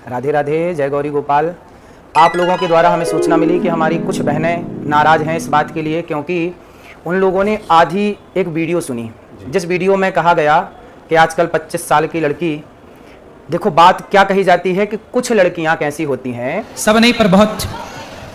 राधे राधे, जय गौरी गोपाल। आप लोगों के द्वारा हमें सूचना मिली कि हमारी कुछ बहनें नाराज़ हैं इस बात के लिए, क्योंकि उन लोगों ने आधी एक वीडियो सुनी, जिस वीडियो में कहा गया कि आजकल 25 साल की लड़की, देखो बात क्या कही जाती है कि कुछ लड़कियां कैसी होती हैं, सब नहीं पर बहुत,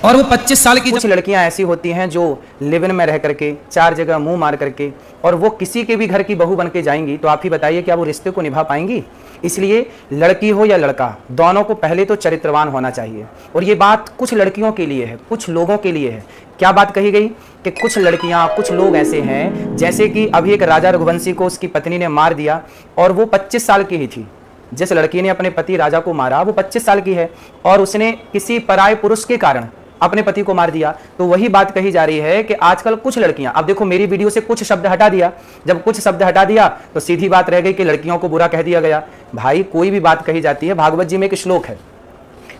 और वो 25 साल की कुछ लड़कियां ऐसी होती हैं जो लिव इन में रह करके 4 जगह मुंह मार करके, और वो किसी के भी घर की बहू बन के जाएंगी, तो आप ही बताइए क्या वो रिश्ते को निभा पाएंगी। इसलिए लड़की हो या लड़का, दोनों को पहले तो चरित्रवान होना चाहिए। और ये बात कुछ लड़कियों के लिए है, कुछ लोगों के लिए है। क्या बात कही गई कि कुछ लड़कियां, कुछ लोग ऐसे हैं, जैसे कि अभी एक राजा रघुवंशी को उसकी पत्नी ने मार दिया और वो 25 साल की ही थी। जिस लड़की ने अपने पति राजा को मारा वो 25 साल की है और उसने किसी पराये पुरुष के कारण अपने पति को मार दिया। तो वही बात कही जा रही है कि आजकल कुछ लड़कियां, अब देखो मेरी वीडियो से कुछ शब्द हटा दिया, जब कुछ शब्द हटा दिया तो सीधी बात रह गई कि लड़कियों को बुरा कह दिया गया। भाई कोई भी बात कही जाती है, भागवत जी में एक श्लोक है,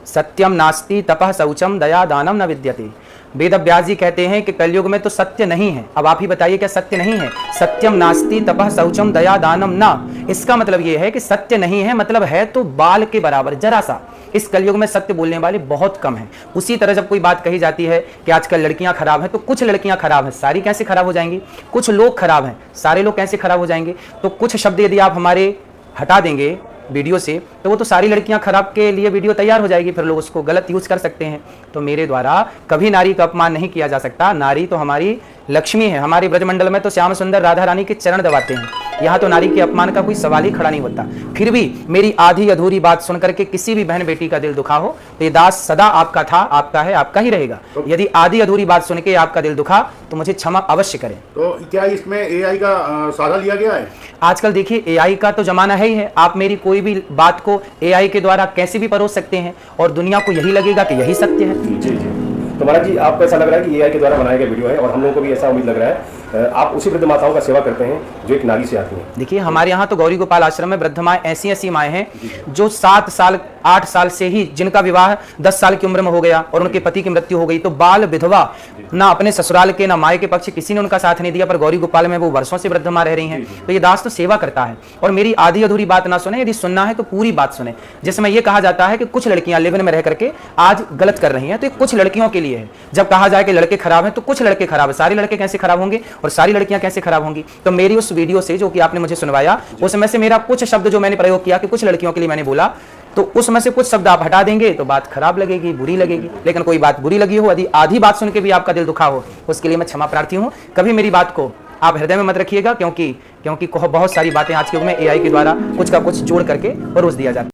सत्यम नास्ति तपः शौचम दया दानम न विद्यते। वेद व्यास जी कहते हैं कि कलयुग में तो सत्य नहीं है। अब आप ही बताइए क्या सत्य नहीं है। सत्यम नास्ति तपः शौचम दया दानम न, इसका मतलब यह है कि सत्य नहीं है, मतलब है तो बाल के बराबर, जरा सा। इस कलयुग में सत्य बोलने वाले बहुत कम हैं। उसी तरह जब कोई बात कही जाती है कि आजकल लड़कियां खराब हैं, तो कुछ लड़कियां खराब हैं, सारी कैसे खराब हो जाएंगी। कुछ लोग खराब हैं, सारे लोग कैसे खराब हो जाएंगे। तो कुछ शब्द यदि आप हमारे हटा देंगे वीडियो से, तो वो तो सारी लड़कियां खराब के लिए वीडियो तैयार हो जाएगी, फिर लोग उसको गलत यूज कर सकते हैं। तो मेरे द्वारा कभी नारी का अपमान नहीं किया जा सकता। नारी तो हमारी लक्ष्मी है। हमारे ब्रजमंडल में तो श्याम सुंदर राधा रानी के चरण दबाते हैं, यहाँ तो नारी के अपमान का कोई सवाल ही खड़ा नहीं होता। फिर भी मेरी आधी अधूरी बात सुनकर के किसी भी बहन बेटी का दिल दुखा हो तो ये दास सदा आपका था, आपका है, आपका ही रहेगा। यदि आधी अधूरी बात सुन के आपका दिल दुखा तो मुझे क्षमा अवश्य करें। तो क्या इसमें एआई का सहारा लिया गया है? आजकल देखिए एआई का तो जमाना है ही है। आप मेरी कोई भी बात को एआई के द्वारा कैसे भी परोस सकते हैं और दुनिया को यही लगेगा कि यही सत्य है। जी जी। तो महाराज जी, आपको ऐसा लग रहा है कि एआई के द्वारा बनाया गया वीडियो है, और हम लोगों को भी ऐसा उम्मीद लग रहा है आप उसी वृद्ध माताओं का सेवा करते हैं जो एक नारी से आती हैं। देखिए हमारे यहाँ तो गौरी गोपाल आश्रम में वृद्ध माएँ ऐसी माएँ हैं जो 7 साल 8 साल से ही, जिनका विवाह 10 साल की उम्र में हो गया और उनके पति की मृत्यु हो गई, तो बाल विधवा, ना अपने ससुराल के ना माए के पक्ष किसी ने उनका साथ नहीं दिया, पर गौरी गोपाल में वो वर्षों से वृद्ध माँ रह रही हैं। तो ये दास तो सेवा करता है। और मेरी आधी अधूरी बात ना सुने, यदि सुनना है तो पूरी बात सुने, जिसमें यह कहा जाता है कि कुछ लड़कियां लिव इन में रह करके आज गलत कर रही हैं, तो ये कुछ लड़कियों के लिए है। जब कहा जाए कि लड़के खराब हैं तो कुछ लड़के खराब है, सारे लड़के कैसे खराब होंगे और सारी लड़कियां कैसे खराब होंगी। तो मेरी उस वीडियो से जो कि आपने मुझे सुनवाया, उसमें से मेरा कुछ शब्द जो मैंने प्रयोग किया कि कुछ लड़कियों के लिए मैंने बोला, तो उसमें से कुछ शब्द आप हटा देंगे तो बात खराब लगेगी, बुरी लगेगी। लेकिन कोई बात बुरी लगी हो, यदि आधी बात सुन के भी आपका दिल दुखा हो, उसके लिए मैं क्षमा प्रार्थी हूं। कभी मेरी बात को आप हृदय में मत रखिएगा, क्योंकि बहुत सारी बातें आज के युग में एआई के द्वारा कुछ का कुछ जोड़ करके परोस दिया जाता है।